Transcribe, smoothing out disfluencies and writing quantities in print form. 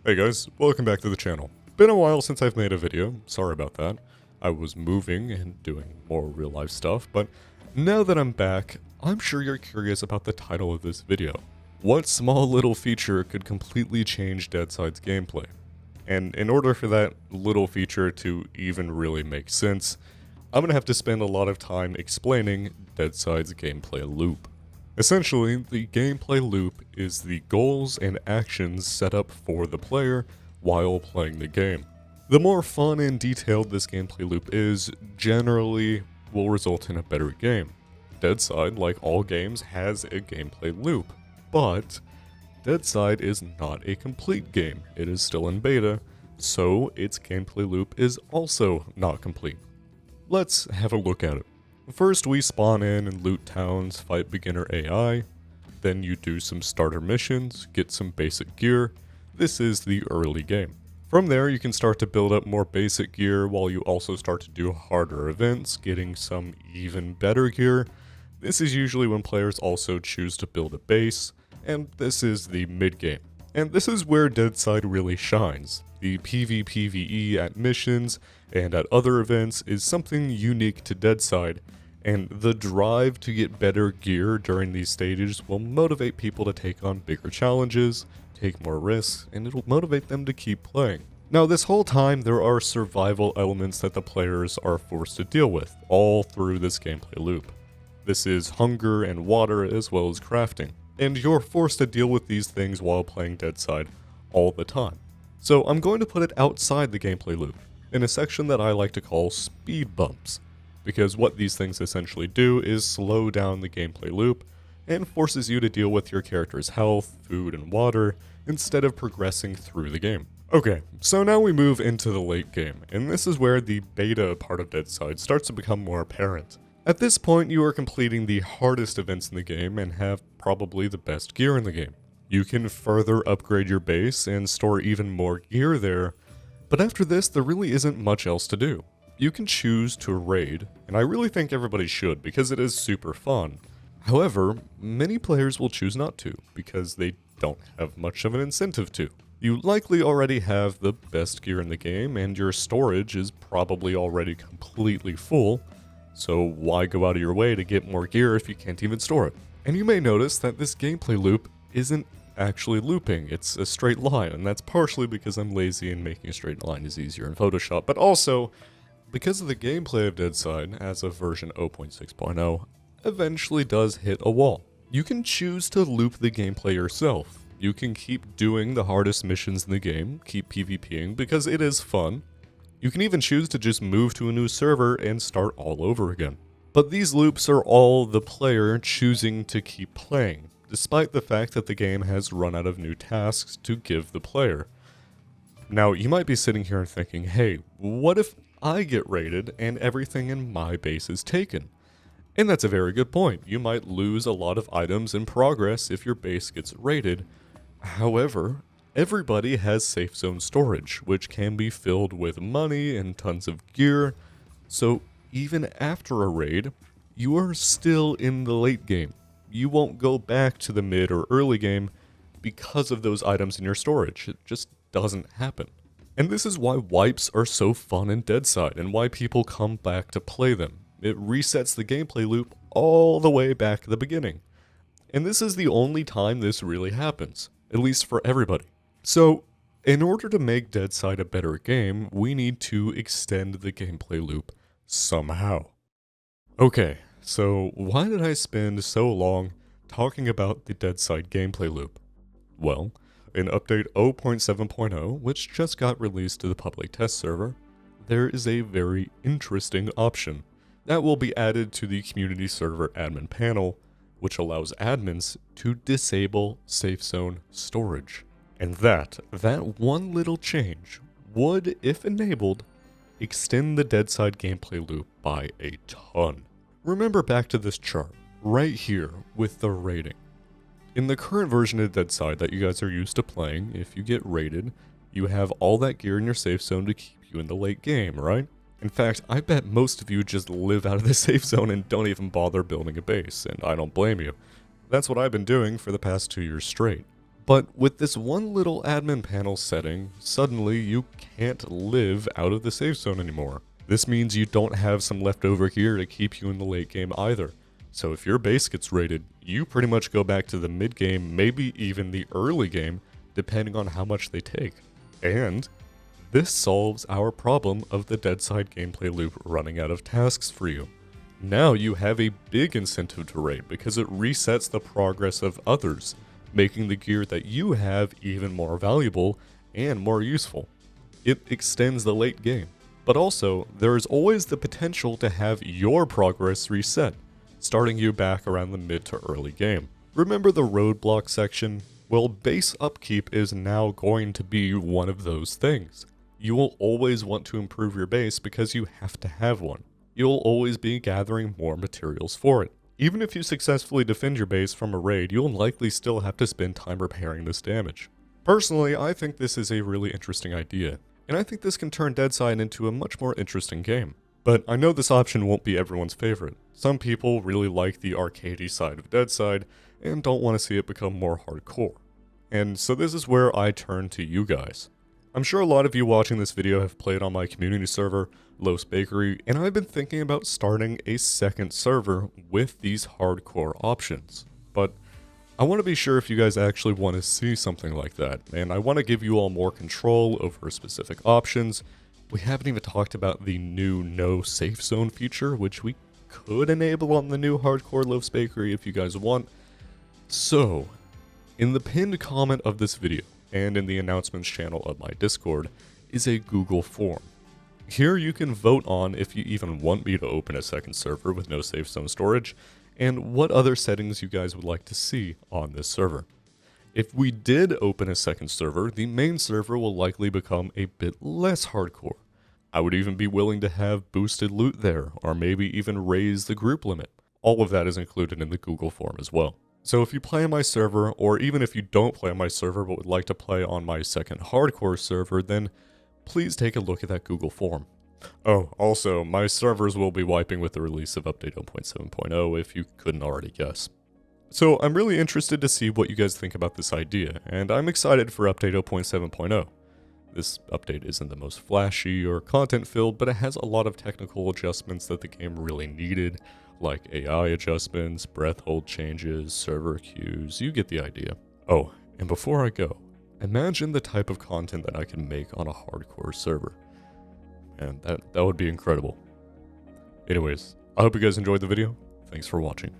Hey guys, welcome back to the channel. Been a while since I've made a video, sorry about that. I was moving and doing more real life stuff, but now that I'm back, I'm sure you're curious about the title of this video. What small little feature could completely change Deadside's gameplay? And in order for that little feature to even really make sense, I'm gonna have to spend a lot of time explaining Deadside's gameplay loop. Essentially, the gameplay loop is the goals and actions set up for the player while playing the game. The more fun and detailed this gameplay loop is, generally will result in a better game. Deadside, like all games, has a gameplay loop, but Deadside is not a complete game. It is still in beta, so its gameplay loop is also not complete. Let's have a look at it. First, we spawn in and loot towns, fight beginner AI. Then you do some starter missions, get some basic gear. This is the early game. From there, you can start to build up more basic gear while you also start to do harder events, getting some even better gear. This is usually when players also choose to build a base, and this is the mid-game. And this is where Deadside really shines. The PvPvE at missions and at other events is something unique to Deadside, and the drive to get better gear during these stages will motivate people to take on bigger challenges, take more risks, and it'll motivate them to keep playing. Now, this whole time, there are survival elements that the players are forced to deal with, all through this gameplay loop. This is hunger and water as well as crafting, and you're forced to deal with these things while playing Deadside all the time. So I'm going to put it outside the gameplay loop, in a section that I like to call speed bumps, because what these things essentially do is slow down the gameplay loop and forces you to deal with your character's health, food, and water instead of progressing through the game. Okay, so now we move into the late game, and this is where the beta part of Deadside starts to become more apparent. At this point, you are completing the hardest events in the game and have probably the best gear in the game. You can further upgrade your base and store even more gear there, but after this, there really isn't much else to do. You can choose to raid, and I really think everybody should because it is super fun. However, many players will choose not to because they don't have much of an incentive to. You likely already have the best gear in the game and your storage is probably already completely full, so why go out of your way to get more gear if you can't even store it? And you may notice that this gameplay loop isn't actually looping, it's a straight line, and that's partially because I'm lazy and making a straight line is easier in Photoshop, but also because of the gameplay of Deadside, as of version 0.6.0, eventually does hit a wall. You can choose to loop the gameplay yourself. You can keep doing the hardest missions in the game, keep PvPing because it is fun. You can even choose to just move to a new server and start all over again. But these loops are all the player choosing to keep playing, despite the fact that the game has run out of new tasks to give the player. Now, you might be sitting here and thinking, hey, what if I get raided and everything in my base is taken? And that's a very good point. You might lose a lot of items in progress if your base gets raided. However, everybody has safe zone storage, which can be filled with money and tons of gear. So even after a raid, you are still in the late game. You won't go back to the mid or early game because of those items in your storage. It just doesn't happen. And this is why wipes are so fun in Deadside and why people come back to play them. It resets the gameplay loop all the way back to the beginning. And this is the only time this really happens, at least for everybody. So, in order to make Deadside a better game, we need to extend the gameplay loop somehow. Okay, so why did I spend so long talking about the Deadside gameplay loop? Well, in update 0.7.0, which just got released to the public test server, there is a very interesting option that will be added to the community server admin panel, which allows admins to disable safe zone storage. And that one little change would, if enabled, extend the Deadside gameplay loop by a ton. Remember back to this chart, right here with the rating. In the current version of Deadside that you guys are used to playing, if you get raided, you have all that gear in your safe zone to keep you in the late game, right? In fact, I bet most of you just live out of the safe zone and don't even bother building a base, and I don't blame you. That's what I've been doing for the past 2 years straight. But with this one little admin panel setting, suddenly you can't live out of the safe zone anymore. This means you don't have some leftover gear to keep you in the late game either. So if your base gets raided, you pretty much go back to the mid game, maybe even the early game, depending on how much they take. And this solves our problem of the Deadside gameplay loop running out of tasks for you. Now you have a big incentive to raid because it resets the progress of others, making the gear that you have even more valuable and more useful. It extends the late game, but also there is always the potential to have your progress reset, starting you back around the mid to early game. Remember the roadblock section? Well, base upkeep is now going to be one of those things. You will always want to improve your base because you have to have one. You'll always be gathering more materials for it. Even if you successfully defend your base from a raid, you'll likely still have to spend time repairing this damage. Personally, I think this is a really interesting idea, and I think this can turn Deadside into a much more interesting game. But I know this option won't be everyone's favorite. Some people really like the arcadey side of Deadside and don't want to see it become more hardcore. And so this is where I turn to you guys. I'm sure a lot of you watching this video have played on my community server, Lowe's Bakery, and I've been thinking about starting a second server with these hardcore options. But I want to be sure if you guys actually want to see something like that, and I want to give you all more control over specific options. We haven't even talked about the new no safe zone feature, which we could enable on the new hardcore Lowe's Bakery if you guys want. So, in the pinned comment of this video, and in the announcements channel of my Discord, is a Google form. Here you can vote on if you even want me to open a second server with no safe zone storage, and what other settings you guys would like to see on this server. If we did open a second server, the main server will likely become a bit less hardcore. I would even be willing to have boosted loot there, or maybe even raise the group limit. All of that is included in the Google form as well. So if you play on my server, or even if you don't play on my server but would like to play on my second hardcore server, then please take a look at that Google form. Oh, also, my servers will be wiping with the release of Update 0.7.0 if you couldn't already guess. So I'm really interested to see what you guys think about this idea, and I'm excited for Update 0.7.0. This update isn't the most flashy or content-filled, but it has a lot of technical adjustments that the game really needed, like AI adjustments, breath hold changes, server queues, you get the idea. Oh, and before I go, imagine the type of content that I can make on a hardcore server. And that would be incredible. Anyways, I hope you guys enjoyed the video. Thanks for watching.